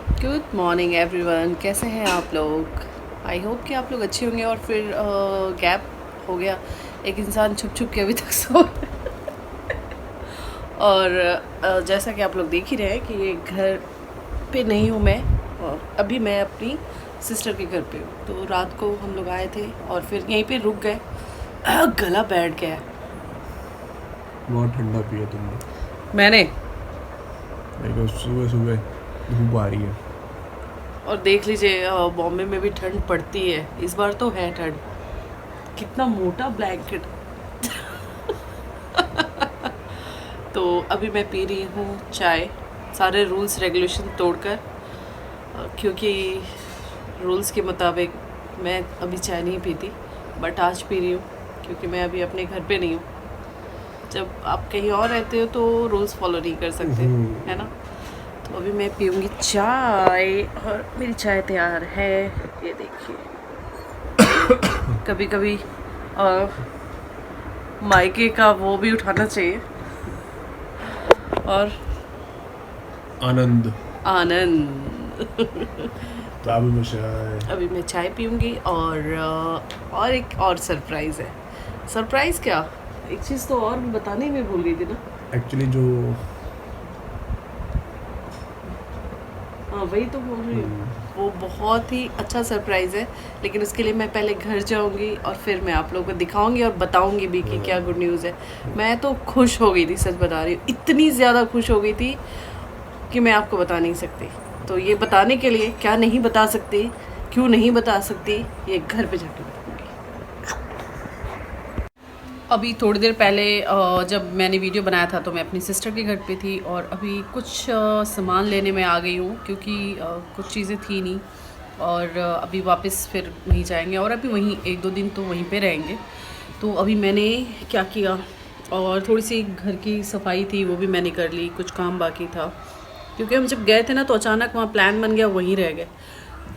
Good morning everyone, कैसे हैं आप लोग। आई होप कि आप लोग अच्छे होंगे। और फिर गैप हो गया, एक इंसान छुप छुप के अभी तक सो और जैसा कि आप लोग देख ही रहे हैं कि ये घर पे नहीं हूँ मैं, और अभी मैं अपनी सिस्टर के घर पे हूँ। तो रात को हम लोग आए थे और फिर यहीं पे रुक गए। गला बैठ गया है। बहुत ठंडा पिया तुमने। मैंने मेरे को सुबह सुबह धूप आ रही है। और देख लीजिए, बॉम्बे में भी ठंड पड़ती है, इस बार तो है ठंड। कितना मोटा ब्लैंकेट। तो अभी मैं पी रही हूँ चाय, सारे रूल्स रेगुलेशन तोड़कर, क्योंकि रूल्स के मुताबिक मैं अभी चाय नहीं पीती, बट आज पी रही हूँ क्योंकि मैं अभी अपने घर पे नहीं हूँ। जब आप कहीं और रहते हो तो रूल्स फॉलो नहीं कर सकते, है ना। तो अभी मैं पीऊँगी चाय और मेरी चाय तैयार है, ये देखिए। कभी कभी मायके का वो भी उठाना चाहिए, और आनंद। आनंद। तो अभी मैं चाय पीऊँगी और एक और सरप्राइज़ है। सरप्राइज़ क्या, एक चीज़ तो और बताने में भूल गई थी ना। एक्चुअली जो हाँ, वही तो बोल रही हूँ। वो बहुत ही अच्छा सरप्राइज़ है, लेकिन उसके लिए मैं पहले घर जाऊँगी और फिर मैं आप लोगों को दिखाऊँगी और बताऊँगी भी कि क्या गुड न्यूज़ है। मैं तो खुश हो गई थी, सच बता रही हूँ, इतनी ज़्यादा खुश हो गई थी कि मैं आपको बता नहीं सकती। तो ये बताने के लिए, क्या नहीं बता सकती, क्यों नहीं बता सकती, ये घर पे जाके बताऊँगी। अभी थोड़ी देर पहले जब मैंने वीडियो बनाया था तो मैं अपनी सिस्टर के घर पे थी, और अभी कुछ सामान लेने में आ गई हूँ क्योंकि कुछ चीज़ें थी नहीं, और अभी वापस फिर वहीं जाएंगे, और अभी वहीं 1-2 दिन तो वहीं पे रहेंगे। तो अभी मैंने क्या किया, और थोड़ी सी घर की सफाई थी वो भी मैंने कर ली, कुछ काम बाकी था क्योंकि हम जब गए थे ना तो अचानक वहाँ प्लान बन गया, वहीं रह गए।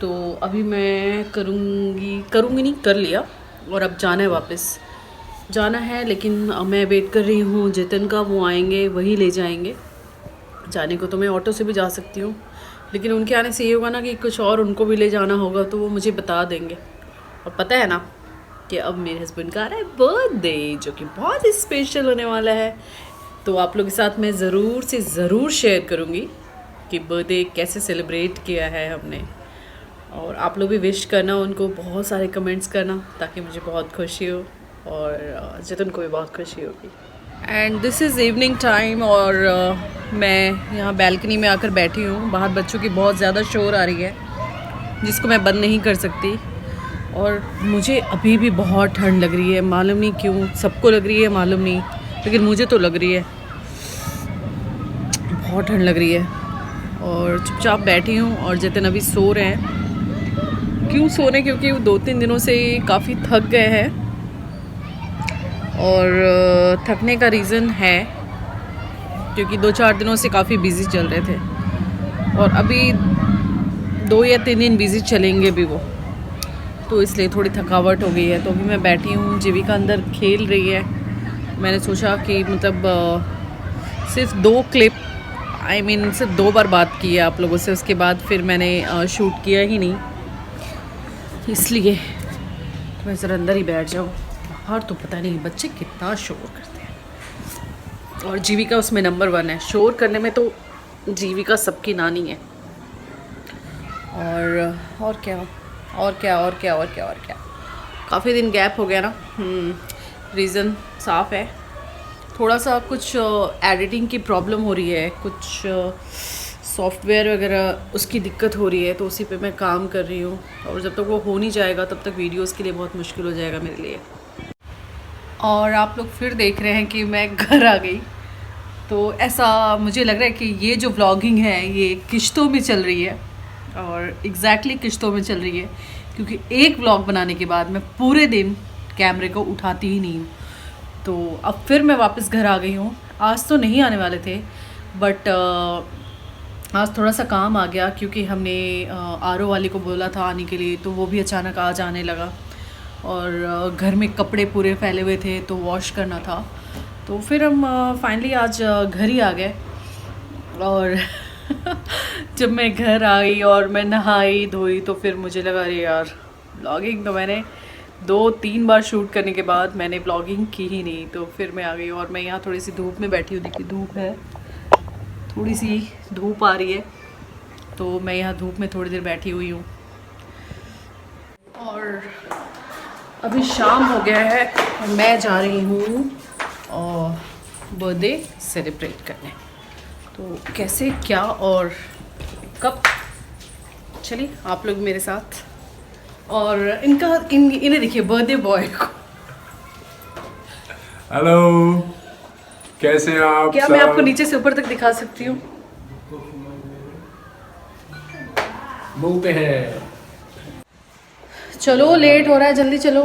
तो अभी मैं करूँगी नहीं, कर लिया, और अब जाना है, वापस जाना है। लेकिन मैं वेट कर रही हूँ जितिन का, वो आएंगे वही ले जाएंगे। जाने को तो मैं ऑटो से भी जा सकती हूँ, लेकिन उनके आने से ये होगा ना कि कुछ और उनको भी ले जाना होगा, तो वो मुझे बता देंगे। और पता है ना कि अब मेरे हस्बैंड का आ रहा है बर्थडे, जो कि बहुत ही स्पेशल होने वाला है। तो आप लोगों के साथ मैं ज़रूर से ज़रूर शेयर करूँगी कि बर्थडे कैसे सेलिब्रेट किया है हमने। और आप लोग भी विश करना उनको, बहुत सारे कमेंट्स करना, ताकि मुझे बहुत खुशी हो और जितन को भी बहुत खुशी होगी। And this is evening time, और मैं यहाँ बैल्कनी में आकर बैठी हूँ। बाहर बच्चों की बहुत ज़्यादा शोर आ रही है, जिसको मैं बंद नहीं कर सकती। और मुझे अभी भी बहुत ठंड लग रही है, मालूम नहीं क्यों, सबको लग रही है मालूम नहीं, लेकिन मुझे तो लग रही है, बहुत ठंड लग रही है। और चुपचाप बैठी हूँ, और जितन अभी सो रहे हैं। क्यों सो रहे हैं, क्योंकि वो 2-3 दिनों से काफ़ी थक गए हैं, और थकने का रीज़न है क्योंकि 2-4 दिनों से काफ़ी बिज़ी चल रहे थे, और अभी 2 या 3 दिन बिज़ी चलेंगे भी वो, तो इसलिए थोड़ी थकावट हो गई है। तो अभी मैं बैठी हूँ, जीविका अंदर खेल रही है। मैंने सोचा कि मतलब सिर्फ 2 क्लिप, सिर्फ 2 बार बात की है आप लोगों से, उसके बाद फिर मैंने शूट किया ही नहीं, इसलिए मैं ज़रा अंदर ही बैठ जाऊँ। बाहर तो पता नहीं बच्चे कितना शोर करते हैं, और जीविका उसमें नंबर 1 है, शोर करने में तो जीविका सबकी नानी है। और क्या, और क्या, और क्या, और क्या, और क्या। काफ़ी दिन गैप हो गया ना। रीज़न साफ है, थोड़ा सा कुछ एडिटिंग की प्रॉब्लम हो रही है, कुछ सॉफ्टवेयर वगैरह उसकी दिक्कत हो रही है, तो उसी पे मैं काम कर रही हूँ। और जब तक वो हो नहीं जाएगा तब तक वीडियोस के लिए बहुत मुश्किल हो जाएगा मेरे लिए। और आप लोग फिर देख रहे हैं कि मैं घर आ गई, तो ऐसा मुझे लग रहा है कि ये जो व्लॉगिंग है ये किश्तों में चल रही है, और एग्जैक्टली किश्तों में चल रही है, क्योंकि एक व्लॉग बनाने के बाद मैं पूरे दिन कैमरे को उठाती ही नहीं हूँ। तो अब फिर मैं वापस घर आ गई हूँ। आज तो नहीं आने वाले थे, बट आज थोड़ा सा काम आ गया, क्योंकि हमने आरओ वाले को बोला था आने के लिए, तो वो भी अचानक आज आने लगा, और घर में कपड़े पूरे फैले हुए थे तो वॉश करना था। तो फिर हम फाइनली आज घर ही आ गए, और जब मैं घर आई और मैं नहाई धोई तो फिर मुझे लगा अरे यार ब्लॉगिंग तो मैंने 2-3 बार शूट करने के बाद मैंने ब्लॉगिंग की ही नहीं, तो फिर मैं आ गई और मैं यहाँ थोड़ी सी धूप में बैठी हूँ। देखिए धूप है, थोड़ी सी धूप आ रही है, तो मैं यहाँ धूप में थोड़ी देर बैठी हुई हूँ। और अभी शाम हो गया है और मैं जा रही हूँ बर्थडे सेलिब्रेट करने। तो कैसे क्या और कब, चलिए आप लोग मेरे साथ। और इन्हें देखिए बर्थडे बॉय को। हेलो, कैसे हैं आप? क्या मैं आपको नीचे से ऊपर तक दिखा सकती हूँ? मुंह पे है। चलो लेट हो रहा है, जल्दी चलो।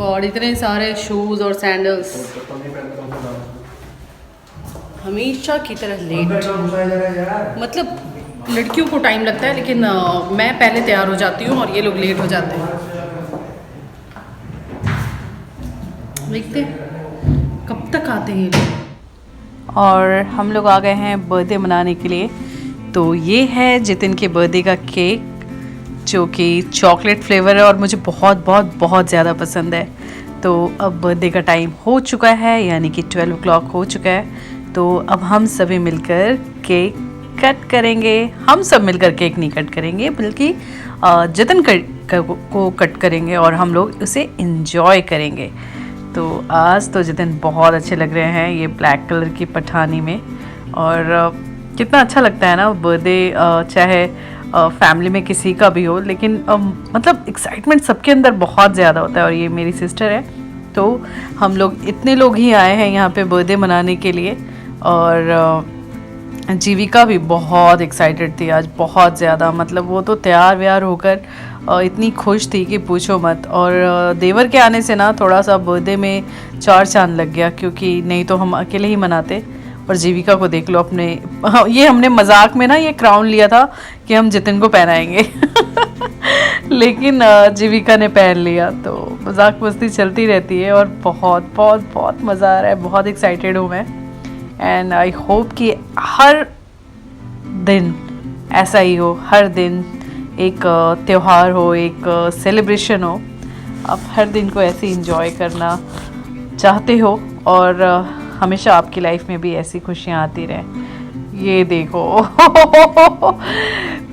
और इतने सारे शूज और सैंडल्स, हमेशा की तरह लेट। मतलब लड़कियों को टाइम लगता है, लेकिन मैं पहले तैयार हो जाती हूँ और ये लोग लेट हो जाते हैं। देखते कब तक आते हैं ये लोग। और हम लोग आ गए हैं बर्थडे मनाने के लिए। तो ये है जितिन के बर्थडे का केक, जो कि चॉकलेट फ्लेवर है और मुझे बहुत बहुत बहुत ज़्यादा पसंद है। तो अब बर्थडे का टाइम हो चुका है, यानी कि 12 o'clock हो चुका है। तो अब हम सभी मिलकर केक कट करेंगे। हम सब मिलकर केक नहीं कट करेंगे, बल्कि जितिन को कट करेंगे और हम लोग उसे इंजॉय करेंगे। तो आज तो जितिन बहुत अच्छे लग रहे हैं ये ब्लैक कलर की पठानी में। और कितना अच्छा लगता है ना बर्थडे, चाहे फैमिली में किसी का भी हो, लेकिन मतलब एक्साइटमेंट सबके अंदर बहुत ज़्यादा होता है। और ये मेरी सिस्टर है, तो हम लोग इतने लोग ही आए हैं यहाँ पे बर्थडे मनाने के लिए। और जीविका भी बहुत एक्साइटेड थी आज, बहुत ज़्यादा। मतलब वो तो तैयार व्यार होकर इतनी खुश थी कि पूछो मत। और देवर के आने से ना थोड़ा सा बर्थडे में 4 चांद लग गया, क्योंकि नहीं तो हम अकेले ही मनाते। और जीविका को देख लो अपने, ये हमने मजाक में ना ये क्राउन लिया था कि हम जितिन को पहनाएंगे लेकिन जीविका ने पहन लिया। तो मजाक मस्ती चलती रहती है और बहुत बहुत बहुत मज़ा आ रहा है। बहुत एक्साइटेड हूँ मैं। एंड आई होप कि हर दिन ऐसा ही हो, हर दिन एक त्यौहार हो, एक सेलिब्रेशन हो। आप हर दिन को ऐसे इंजॉय करना चाहते हो और हमेशा आपकी लाइफ में भी ऐसी खुशियाँ आती रहें। ये देखो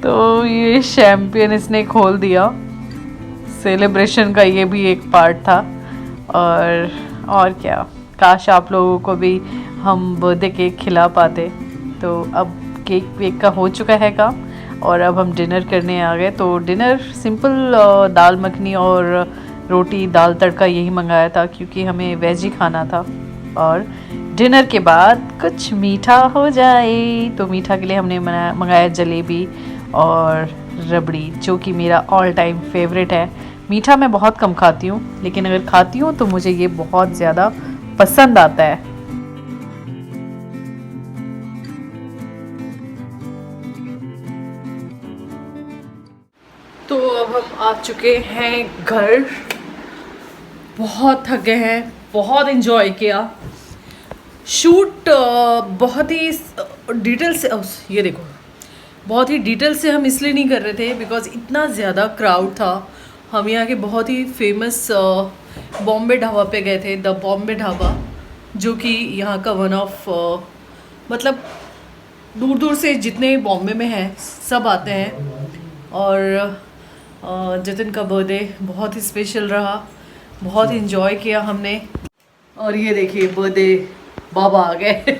तो ये शैम्पियन इसने खोल दिया। सेलिब्रेशन का ये भी एक पार्ट था। और क्या, काश आप लोगों को भी हम बर्थडे केक खिला पाते। तो अब केक वेक का हो चुका है काम और अब हम डिनर करने आ गए। तो डिनर सिंपल दाल मखनी और रोटी दाल तड़का यही मंगाया था, क्योंकि हमें वेज ही खाना था। और डिनर के बाद कुछ मीठा हो जाए, तो मीठा के लिए हमने मंगाया जलेबी और रबड़ी, जो कि मेरा ऑल टाइम फेवरेट है। मीठा मैं बहुत कम खाती हूँ, लेकिन अगर खाती हूँ तो मुझे ये बहुत ज़्यादा पसंद आता है। तो अब हम आ चुके हैं घर। बहुत थक गए हैं, बहुत इन्जॉय किया। शूट बहुत ही डिटेल से, ये देखो, बहुत ही डिटेल से हम इसलिए नहीं कर रहे थे बिकॉज इतना ज़्यादा क्राउड था। हम यहाँ के बहुत ही फेमस बॉम्बे ढाबा पे गए थे, द बॉम्बे ढाबा, जो कि यहाँ का वन ऑफ, मतलब दूर दूर से जितने बॉम्बे में हैं सब आते हैं। और जितिन का बर्थडे बहुत ही स्पेशल रहा, बहुत इन्जॉय किया हमने। और ये देखिए बर्थडे बाबा आ गए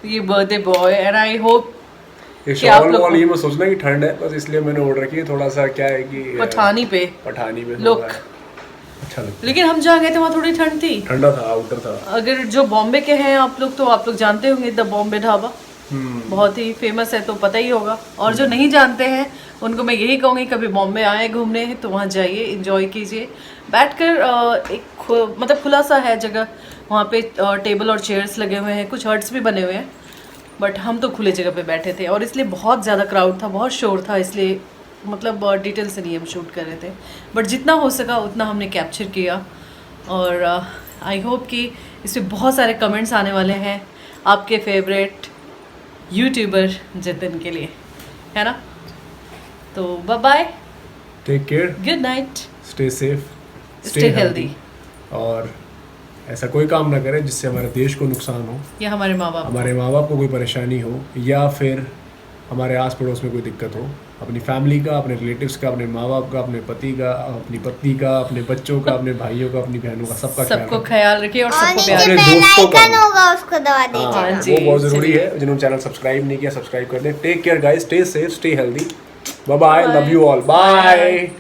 ये birthday boy. And I hope ये शॉल वॉल ये मैं सोचना कि ठंड है, बस इसलिए मैंने ऑर्डर किया। थोड़ा सा क्या है कि पठानी पे लुक अच्छा लगता। लेकिन हम जहाँ गए थे वहाँ थोड़ी ठंड थी, ठंडा था, आउटर था। अगर जो बॉम्बे के हैं आप लोग, तो आप लोग जानते होंगे द बॉम्बे ढाबा, बहुत ही फेमस है, तो पता ही होगा। और जो नहीं जानते हैं उनको मैं यही कहूँगी, कभी बॉम्बे आए घूमने तो वहाँ जाइए, एंजॉय कीजिए बैठकर। एक मतलब खुला सा है जगह, वहाँ पे टेबल और चेयर्स लगे हुए हैं, कुछ हर्ट्स भी बने हुए हैं, बट हम तो खुले जगह पे बैठे थे। और इसलिए बहुत ज़्यादा क्राउड था, बहुत शोर था, इसलिए मतलब डिटेल से नहीं हम शूट कर रहे थे, बट जितना हो सका उतना हमने कैप्चर किया। और आई होप कि इस पर बहुत सारे कमेंट्स आने वाले हैं आपके फेवरेट यूट्यूबर जितिन के लिए, है ना। तो bye bye, take care, good night, stay safe, stay healthy. और ऐसा कोई काम ना करें जिससे हमारे देश को नुकसान हो, या हमारे माँ बाप, हमारे माँ बाप को कोई परेशानी हो, या फिर हमारे आस पड़ोस में कोई दिक्कत हो। अपनी फैमिली का, अपने रिलेटिव्स का, अपने माँ बाप का, अपने पति का, अपनी पत्नी का, अपने बच्चों का, अपने भाइयों का, अपनी बहनों का, सबको ख्याल रखिए और सबको नीचे प्यार अपने बेल दोस्तों का आइकन होगा उसको दबा दीजिए। हाँ, जी, वो बहुत जरूरी चलिए। है। जिन्होंने चैनल सब्सक्राइब नहीं किया, सब्सक्राइब कर दें। Take care guys, stay safe, stay healthy, bye bye, love you all, bye.